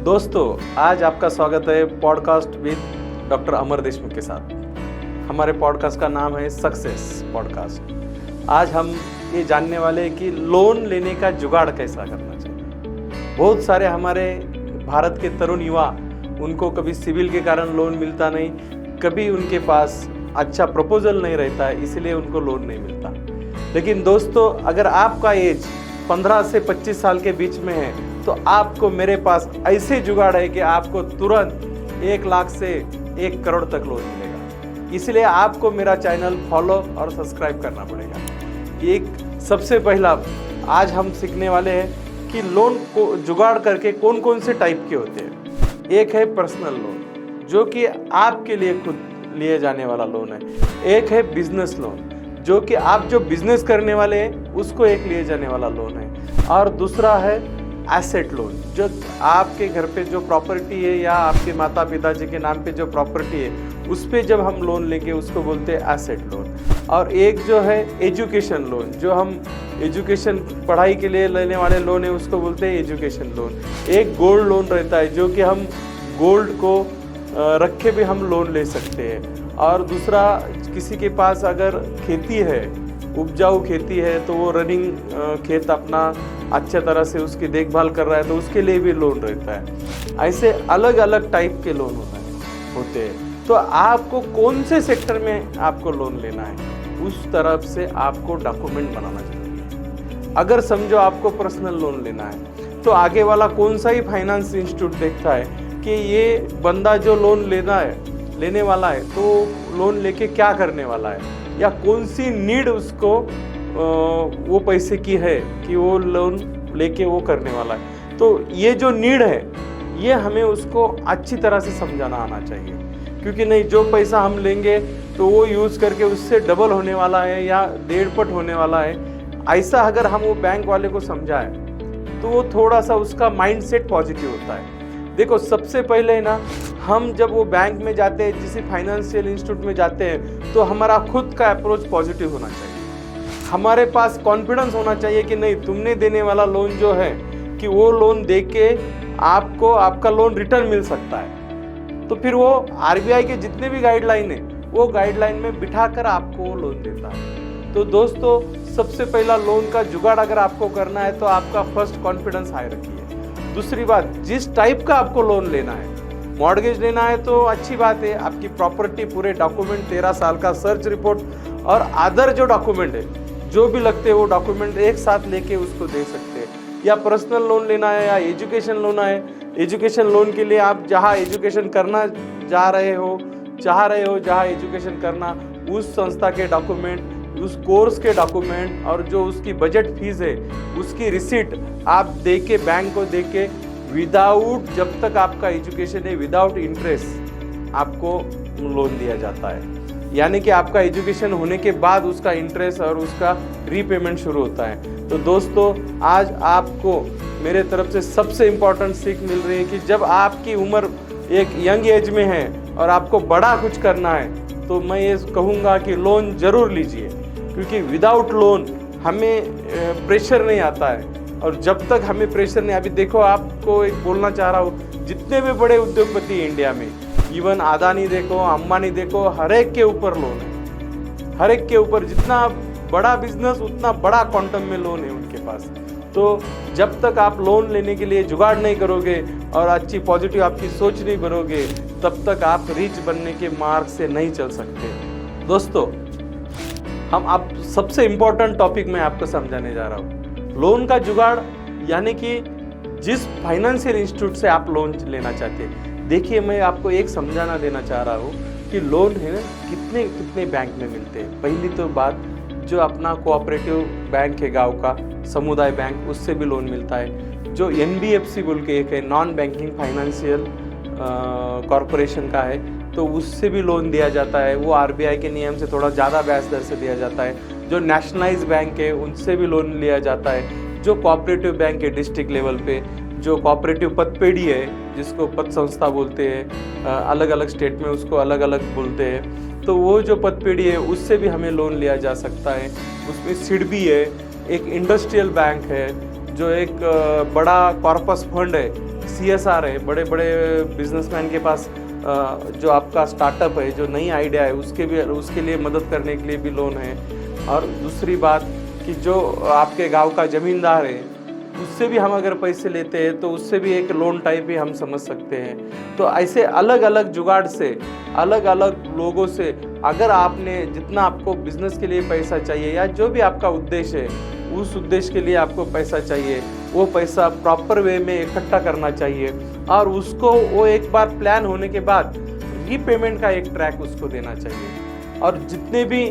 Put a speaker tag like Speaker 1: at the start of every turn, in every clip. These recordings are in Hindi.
Speaker 1: दोस्तों, आज आपका स्वागत है पॉडकास्ट विद डॉक्टर अमर देशमुख के साथ। हमारे पॉडकास्ट का नाम है सक्सेस पॉडकास्ट। आज हम ये जानने वाले हैं कि लोन लेने का जुगाड़ कैसा करना चाहिए। बहुत सारे हमारे भारत के तरुण युवा, उनको कभी सिविल के कारण लोन मिलता नहीं, कभी उनके पास अच्छा प्रपोजल नहीं रहता है, इसलिए उनको लोन नहीं मिलता। लेकिन दोस्तों, अगर आपका एज 15 से 25 साल के बीच में है तो आपको मेरे पास ऐसे जुगाड़ है कि आपको तुरंत 1 लाख से 1 करोड़ तक लोन मिलेगा। इसलिए आपको मेरा चैनल फॉलो और सब्सक्राइब करना पड़ेगा। एक सबसे पहला आज हम सीखने वाले हैं कि लोन को जुगाड़ करके कौन कौन से टाइप के होते हैं। एक है पर्सनल लोन, जो कि आपके लिए खुद लिए जाने वाला लोन है। एक है बिजनेस लोन, जो कि आप जो बिजनेस करने वाले हैं उसको एक लिए जाने वाला लोन है। और दूसरा है एसेट लोन, जो आपके घर पे जो प्रॉपर्टी है या आपके माता पिताजी के नाम पे जो प्रॉपर्टी है उस पे जब हम लोन लेंगे उसको बोलते हैं एसेट लोन। और एक जो है एजुकेशन लोन, जो हम एजुकेशन पढ़ाई के लिए लेने वाले लोन है उसको बोलते हैं एजुकेशन लोन। एक गोल्ड लोन रहता है, जो कि हम गोल्ड को रख के भी हम लोन ले सकते हैं। और दूसरा, किसी के पास अगर खेती है, उपजाऊ खेती है, तो वो रनिंग खेत अपना अच्छे तरह से उसकी देखभाल कर रहा है तो उसके लिए भी लोन रहता है। ऐसे अलग अलग टाइप के लोन होते हैं। तो आपको कौन से सेक्टर में आपको लोन लेना है, उस तरफ से आपको डॉक्यूमेंट बनाना चाहिए। अगर समझो आपको पर्सनल लोन लेना है तो आगे वाला कौन सा ही फाइनेंस इंस्टीट्यूट देखता है कि ये बंदा जो लोन लेने वाला है तो लोन लेके क्या करने वाला है, या कौन सी नीड उसको वो पैसे की है कि वो लोन लेके वो करने वाला है। तो ये जो नीड है ये हमें उसको अच्छी तरह से समझाना आना चाहिए, क्योंकि नहीं जो पैसा हम लेंगे तो वो यूज़ करके उससे डबल होने वाला है या 1.5 होने वाला है। ऐसा अगर हम वो बैंक वाले को समझाएं तो वो थोड़ा सा उसका माइंडसेट पॉजिटिव होता है। देखो, सबसे पहले ना, हम जब वो बैंक में जाते हैं, किसी फाइनेंशियल इंस्टीट्यूट में जाते हैं, तो हमारा खुद का अप्रोच पॉजिटिव होना चाहिए। हमारे पास कॉन्फिडेंस होना चाहिए कि नहीं, तुमने देने वाला लोन जो है कि वो लोन दे के आपको आपका लोन रिटर्न मिल सकता है। तो फिर वो आरबीआई के जितने भी गाइडलाइन है वो गाइडलाइन में बिठाकर आपको वो लोन देता है। तो दोस्तों, सबसे पहला लोन का जुगाड़ अगर आपको करना है तो आपका फर्स्ट कॉन्फिडेंस हाई रखिए। दूसरी बात, जिस टाइप का आपको लोन लेना है, मॉर्गेज लेना है तो अच्छी बात है, आपकी प्रॉपर्टी पूरे डॉक्यूमेंट 13 साल का सर्च रिपोर्ट और अदर जो डॉक्यूमेंट है जो भी लगते हैं वो डॉक्यूमेंट एक साथ लेके उसको दे सकते हैं। या पर्सनल लोन लेना है या एजुकेशन लोन है, एजुकेशन लोन के लिए आप जहाँ एजुकेशन करना चाह रहे हो जहाँ एजुकेशन करना, उस संस्था के डॉक्यूमेंट, उस कोर्स के डॉक्यूमेंट और जो उसकी बजट फीस है उसकी रिसीट आप दे के बैंक को दे के विदाउट, जब तक आपका एजुकेशन है विदाउट इंटरेस्ट आपको लोन दिया जाता है। यानी कि आपका एजुकेशन होने के बाद उसका इंटरेस्ट और उसका रीपेमेंट शुरू होता है। तो दोस्तों, आज आपको मेरे तरफ से सबसे इम्पोर्टेंट सीख मिल रही है कि जब आपकी उम्र एक यंग एज में है और आपको बड़ा कुछ करना है तो मैं ये कहूँगा कि लोन ज़रूर लीजिए, क्योंकि विदाउट लोन हमें प्रेशर नहीं आता है। और जब तक हमें प्रेशर नहीं, अभी देखो, आपको एक बोलना चाह रहा हूँ, जितने भी बड़े उद्योगपति हैं इंडिया में, इवन अदानी देखो, अंबानी देखो, हर एक के ऊपर लोन है। हर एक के ऊपर जितना बड़ा बिजनेस उतना बड़ा क्वांटम में लोन है उनके पास। तो जब तक आप लोन लेने के लिए जुगाड़ नहीं करोगे और अच्छी पॉजिटिव आपकी सोच नहीं बनोगे, तब तक आप रिच बनने के मार्ग से नहीं चल सकते। दोस्तों, हम आप सबसे इम्पोर्टेंट टॉपिक मैं आपको समझाने जा रहा हूँ, लोन का जुगाड़। यानी कि जिस फाइनेंशियल इंस्टीट्यूट से आप लोन लेना चाहते हैं, देखिए, मैं आपको एक समझाना देना चाह रहा हूँ कि लोन है ना कितने कितने बैंक में मिलते हैं। पहली तो बात, जो अपना कोऑपरेटिव बैंक है गांव का, समुदाय बैंक, उससे भी लोन मिलता है। जो एनबीएफसी बोल के एक है, नॉन बैंकिंग फाइनेंशियल कॉरपोरेशन का है, तो उससे भी लोन दिया जाता है। वो आरबीआई के नियम से थोड़ा ज़्यादा ब्याज दर से दिया जाता है। जो नेशनलाइज बैंक है उनसे भी लोन लिया जाता है। जो कोऑपरेटिव बैंक है डिस्ट्रिक्ट लेवल पे, जो कोऑपरेटिव पतपेढ़ी है जिसको पत संस्था बोलते हैं, अलग अलग स्टेट में उसको अलग अलग बोलते हैं, तो वो जो पतपेढ़ी है उससे भी हमें लोन लिया जा सकता है। उसमें सिडबी है, एक इंडस्ट्रियल बैंक है, जो एक बड़ा कॉर्पस फंड है CSR है, बड़े बड़े बिजनेसमैन के पास जो आपका स्टार्टअप है, जो नई आइडिया है, उसके लिए मदद करने के लिए भी लोन है। और दूसरी बात कि जो आपके गांव का ज़मींदार है, उससे भी हम अगर पैसे लेते हैं तो उससे भी एक लोन टाइप ही हम समझ सकते हैं। तो ऐसे अलग अलग जुगाड़ से, अलग अलग लोगों से, अगर आपने जितना आपको बिजनेस के लिए पैसा चाहिए या जो भी आपका उद्देश्य है, उस उद्देश्य के लिए आपको पैसा चाहिए, वो पैसा प्रॉपर वे में इकट्ठा करना चाहिए और उसको वो एक बार प्लान होने के बाद रीपेमेंट का एक ट्रैक उसको देना चाहिए। और जितने भी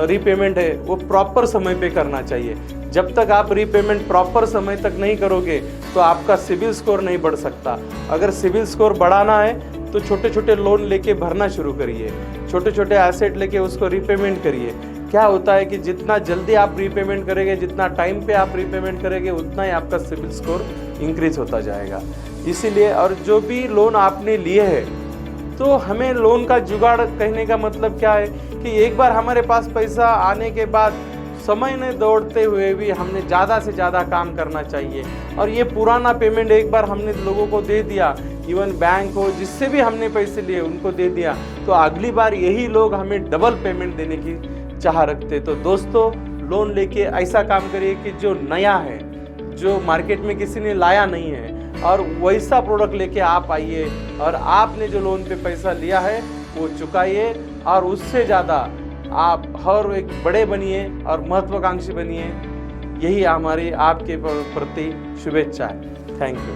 Speaker 1: रीपेमेंट है वो प्रॉपर समय पे करना चाहिए। जब तक आप रीपेमेंट प्रॉपर समय तक नहीं करोगे तो आपका सिविल स्कोर नहीं बढ़ सकता। अगर सिविल स्कोर बढ़ाना है तो छोटे छोटे लोन लेके भरना शुरू करिए, छोटे छोटे एसेट लेके उसको रीपेमेंट करिए। क्या होता है कि जितना जल्दी आप रीपेमेंट करेंगे, जितना टाइम पे आप रीपेमेंट करेंगे, उतना ही आपका सिविल स्कोर इंक्रीज होता जाएगा। इसीलिए और जो भी लोन आपने लिए है, तो हमें लोन का जुगाड़ कहने का मतलब क्या है कि एक बार हमारे पास पैसा आने के बाद समय ने दौड़ते हुए भी हमने ज़्यादा से ज़्यादा काम करना चाहिए। और ये पुराना पेमेंट एक बार हमने लोगों को दे दिया, इवन बैंक हो जिससे भी हमने पैसे लिए उनको दे दिया, तो अगली बार यही लोग हमें डबल पेमेंट देने की चाह रखते। तो दोस्तों, लोन लेके ऐसा काम करिए कि जो नया है, जो मार्केट में किसी ने लाया नहीं है, और वैसा प्रोडक्ट लेके आप आइए और आपने जो लोन पे पैसा लिया है वो चुकाइए और उससे ज़्यादा आप हर एक बड़े बनिए और महत्वाकांक्षी बनिए। यही हमारी आपके प्रति शुभेच्छा है। Thank you.